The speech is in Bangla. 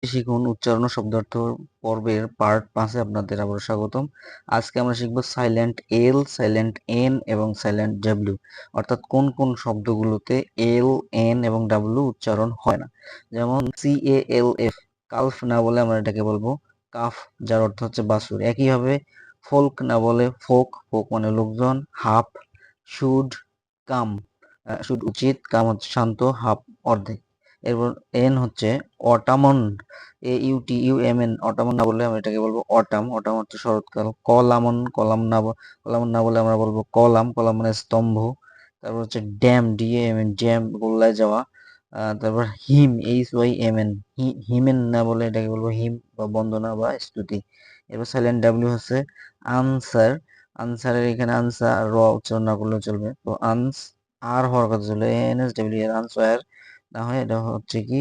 শিখুন উচ্চারণ ও শব্দার্থ পর্বের পার্ট 5-এ আপনাদের আবার স্বাগতম। আজকে আমরা শিখব সাইলেন্ট এল, সাইলেন্ট এন এবং সাইলেন্ট ডাব্লিউ, অর্থাৎ কোন কোন শব্দগুলোতে এল, এন এবং ডাব্লিউ উচ্চারণ হয় না। যেমন CALF, কালফ না বলে আমরা এটাকে বলবো কাফ, যার অর্থ হচ্ছে বাছুর। একইভাবে ফোল্ক না বলে ফোক, ফোক মানে লোকজন। হাফ, শুড, কাম, শুড উচিত, কাম হচ্ছে শান্ত, হাফ অর্ধেক। এরপর এন হচ্ছে অটামন, AUTUMN, অটামন না বললে আমরা এটাকে বলবো অটাম, অটাম হচ্ছে শরৎকাল। কলামন, কলামন না বলে আমরা বলবো কলাম, কলাম মানে স্তম্ভ। তারপর হচ্ছে ড্যাম, DAMN, জ্যাম গোল্লায় যাওয়া। তারপর হিম, HYMN, হিমেন না বলে এটাকে বলবো হিম বা বন্দনা বা স্তুতি। এরপর সাইলেন্ট ডাব্লিউ হচ্ছে আনসার, আনসারের এখানে আনসার র উচ্চারণ না করলেও চলবে। তো আর হওয়ার কথা ছিল NSW এর আনসার না হয়, এটা হচ্ছে কি